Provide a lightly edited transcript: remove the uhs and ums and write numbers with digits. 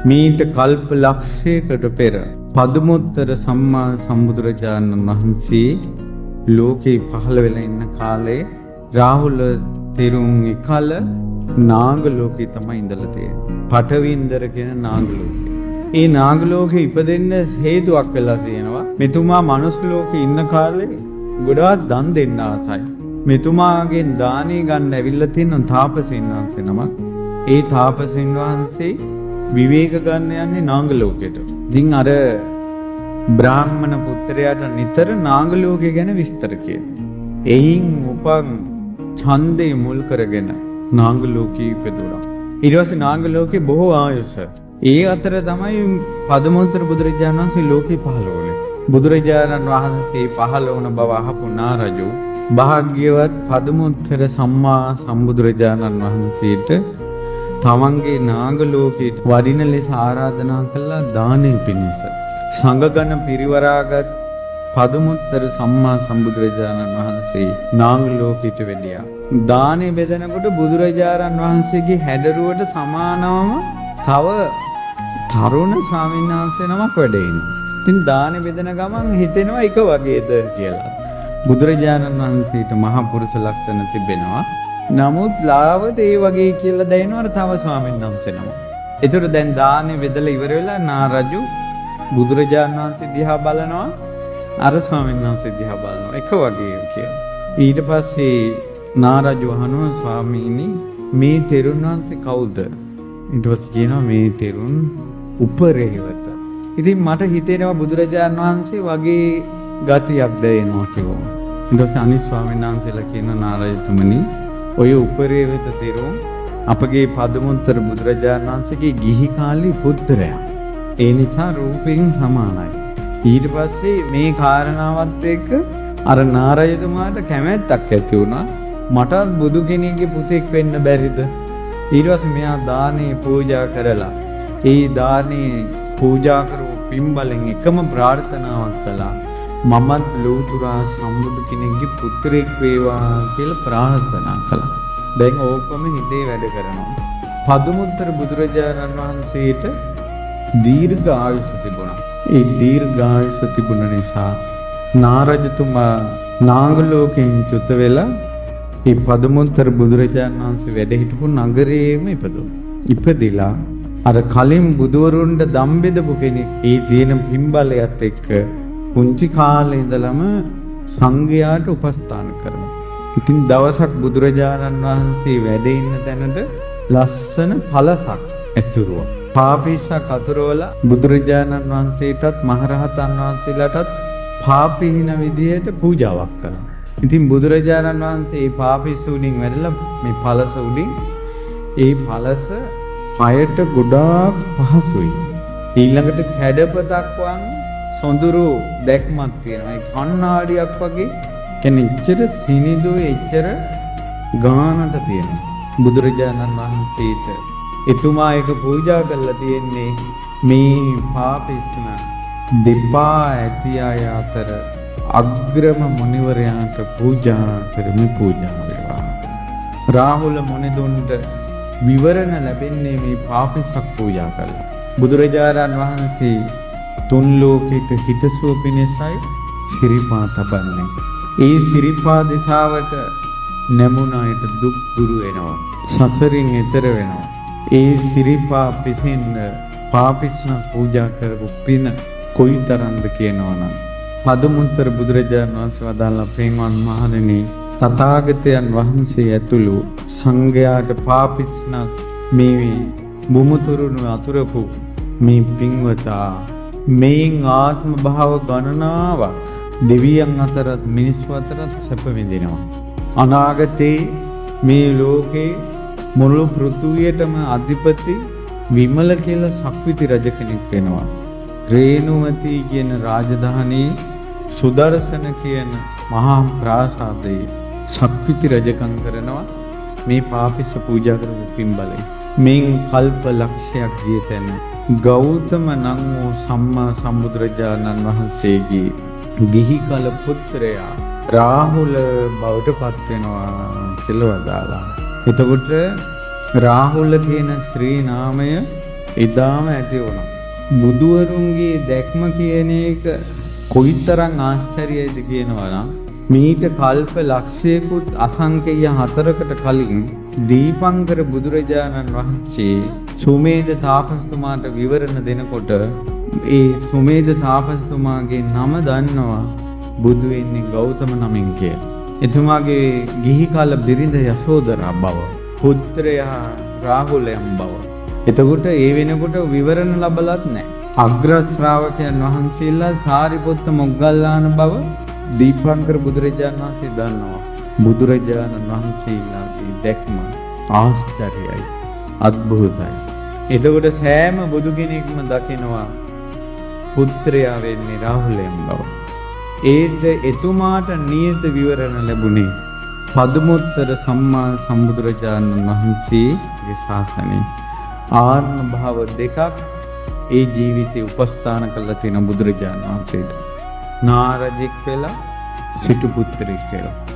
මීට කල්ප ලක්ෂයකට පෙර පදුමුත්තර සම්මා සම්බුදුරජාණන් වහන්සේ ලෝකේ පහළ වෙලා ඉන්න කාලේ රාහුල තෙරුන් එකල නාග ලෝකේ තමයි ඉඳලා තියෙන්නේ. පඨවින්දර කියන නාග ලෝකේ. ඒ නාග ලෝකේ ඉපදෙන්න හේතුවක් වෙලා තියෙනවා. මෙතුමා මනුස්ස ලෝකේ ඉන්න කාලේ ගොඩාක් දන් දෙන්න ආසයි. මෙතුමාගෙන් දානෙ ගන්න ඇවිල්ලා තියෙන තාපසීන් වහන්සේ නමක්. ඒ තාපසීන් වහන්සේ විවේක ගන්න යන්නේ නාග ලෝකෙට. ඉතින් අර බ්‍රාහ්මණ පුත්‍රයාට නිතර නාග ලෝකය ගැන විස්තර කියනවා. එයින් උපන් ඡන්දේ මුල් කරගෙන නාග ලෝකෙ ඉපදුණා. ඊට පස්සේ නාග ලෝකේ බොහෝ ආයුෂ. ඒ අතර තමයි පදමුත්තර බුදුරජාණන් වහන්සේ ලෝකේ පහළ වුණේ. බුදුරජාණන් වහන්සේ පහළ වුණ බව අහපු නාරජු භාග්‍යවත් පදමුත්තර සම්මා සම්බුදුරජාණන් වහන්සේට තමන්ගේ නාග ලෝකයට වඩින ලෙස ආරාධනා කළා දානෙ පිණිස. සංඝගණ පිරිවරාගත් පදමුත්තර සම්මා සම්බුදුරජාණන් වහන්සේ නාග ලෝකයට වැඩියා. දානෙ බෙදනකොට බුදුරජාණන් වහන්සේගේ හැඩරුවට සමානවම තව තරුණ ස්වාමීන් වහන්සේ නමක් වැඩ ඉන්නවා. ඉතින් දානෙ බෙදන ගමන් හිතෙනවා එක වගේද කියලා. බුදුරජාණන් වහන්සේට මහා පුරුෂ ලක්ෂණ තිබෙනවා. නමුත් ලාවට ඒ වගේ කියලා දැනෙනවට තව ස්වාමීන් වහන්සේ නමක්. ඒතර දැන් දානෙ බෙදලා ඉවර වෙලා නාරජු බුදුරජාණන් වහන්සේ දිහා බලනවා, අර ස්වාමීන් වහන්සේ දිහා බලනවා, එක වගේ කියලා. ඊට පස්සේ නාරජු අහනවා ස්වාමීනි මේ තෙරුන් වහන්සේ කවුද? ඊට පස්සේ කියනවා මේ තෙරුන් උපරේවත. ඉතින් මට හිතෙනවා බුදුරජාණන් වහන්සේ වගේ ගතියක් දැනෙනවා කිව්වා. ඊට පස්සේ අනිත් ස්වාමීන් වහන්සේලා කියන නාරජතුමනි ඔය උපරේවත තෙරුන් අපගේ පදමුත්තර බුදුරජාණන් වහන්සේගේ ගිහි කාලේ පුත්‍රයා. ඒ නිසා රූපයෙන් සමානයි. ඊට පස්සේ මේ කාරණාවත් එක්ක අර නාරජතුමාට කැමැත්තක් ඇති වුණා. මටත් බුදු කෙනෙක්ගේ පුතෙක් වෙන්න බැරිද? ඊට පස්සේ මෙයා දානේ පූජා කරලා ඒ දානේ පූජා කරපු පින්බලෙන් එකම ප්‍රාර්ථනාවක් කළා. මමත් ලෝතුරා සම්බුදු කෙනෙක්ගේ පුත්‍රයෙක් වේවා කියලා ප්‍රාර්ථනා කළා. දැන් ඕකම හිතේ වැඩ කරනවා. පදුමුත්තර බුදුරජාණන් වහන්සේට දීර්ඝ ආයුෂ තිබුණා. ඒ දීර්ඝ ආයුෂ තිබුණ නිසා නාරජතුමා නාග ලෝකෙන් චුත වෙලා ඒ පදුමුත්තර බුදුරජාණන් වහන්සේ වැඩ හිටපු නගරයේම ඉපදිලා අර කලින් බුදුවරුන්ට දම් බෙදපු කෙනෙක් ඒ තියෙන පින්බලයත් එක්ක පුංචි කාලේ ඉඳලම සංඝයාට උපස්ථාන කරනවා. ඉතින් දවසක් බුදුරජාණන් වහන්සේ වැඩ ඉන්න තැනට ලස්සන පළසක් ඇතුරුවා. පාපීසක් අතුරවලා බුදුරජාණන් වහන්සේටත් මහරහතන් වහන්සේලාටත් පාපීන විදියට පූජාවක් කළා. ඉතින් බුදුරජාණන් වහන්සේ මේ පාපීස උඩින් වැඩලා මේ පළස උඩින් ඒ පළස පයට ගොඩාක් පහසුයි. ඊළඟට කැඩපතක් වන් සොඳුරු දැක්මක් තියෙනවා. ඒ කණ්ණාඩියක් වගේ කියන්නේ එච්චර සිනිඳුයි එච්චර ගානට තියෙනවා. බුදුරජාණන් වහන්සේට එතුමා එක පූජා කරලා තියෙන්නේ මේ පාපිස්ම දෙපා ඇති අය අතර අග්‍රම මුනිවරයාට පූජා කරමු පූජා වේවා. රාහුල මුනිදුන්ට විවරණ ලැබෙන්නේ මේ පාපිස්සක් පූජා කළා. බුදුරජාණන් වහන්සේ තුන් ලෝකෙට හිතසුව පිණිසයි සිරිපා තබන්නේ. ඒ සිරිපා දිසාවට නැමුණ අයට දුක් දුරු වෙනවා. සසරින් එතර වෙනවා. ඒ සිරිපා පිසින්න පාපිස්න පූජා කරපු පින කොයිතරම්ද කියනවනම් පදුමුත්තර බුදුරජාණන් වහන්සේ වදාළා පින්වත් මහණෙනි තථාගතයන් වහන්සේ ඇතුළු සංඝයාට පාපිස්න මේ බුමුතුරුණු අතුරපු මේ පින්වතා මේන් ආත්ම භාව ගණනාවක් දෙවියන් අතරත් මිනිස්සු අතරත් සැප විඳිනවා. අනාගතේ මේ ලෝකේ මුළු පෘථුවියටම අධිපති විමල කියලා ශක්විති රජ කෙනෙක් වෙනවා. රේණුවති කියන රාජධානියේ සුදර්ශන කියන මහා ප්‍රාසාදයේ ශක්විති රජකම් කරනවා මේ පාපිස්ස පූජා කරපු පින්බලයි. මේන් කල්ප ලක්ෂයක් ගිය තැන ගෞතම නම් වූ සම්මා සම්බුදුරජාණන් වහන්සේගේ ගිහි කල පුත්‍රයා රාහුල බවට පත් වෙනවා කියලා වදාළා. එතකොට රාහුල කියන ශ්‍රී නාමය එදාම ඇති වුණා. බුදුවරුන්ගේ දැක්ම කියන එක කොයිතරම් ආශ්චර්යයිද කියනවා නම් මීට කල්ප ලක්ෂයකුත් අසංකේය 4කට කලින් දීපංකර බුදුරජාණන් වහන්සේ සුමේද තාපසතුමාට විවරණ දෙනකොට ඒ සුමේද තාපසතුමාගේ නම දන්නවා බුදු වෙන්නේ ගෞතම නමින් කියලා. එතුමාගේ ගිහි කාල බිරිඳ යසෝදරා බව, පුත්‍රයා රාහුලයන් බව. එතකොට ඒ වෙනකොට විවරණ ලැබලත් නැහැ. අග්‍ර ශ්‍රාවකයන් වහන්සේලා සාරිපුත්ත මොග්ගල්ලාන බව දීපංකර බුදුරජාණන් වහන්සේ දන්නවා. බුදුරජාණන් වහන්සේලාගේ දැක්ම ආශ්චර්යයි, අద్භූතයි. එතකොට සෑම බුදු කෙනෙක්ම දකිනවා පුත්‍රයා වෙන්නේ රාහුලයන් බව. ඒත් එතුමාට නියත විවරණ ලැබුණේ පදුමුත්තර සම්මා සම්බුදුරජාණන් වහන්සේගේ ශාසනයේ ආර්ණ භාව දෙකක් ඒ ජීවිතේ උපස්ථාන කළා තියෙන බුදුරජාණන් වහන්සේට. නාරජෙක් වෙලා සිටු පුත්‍රයෙක් වෙලා.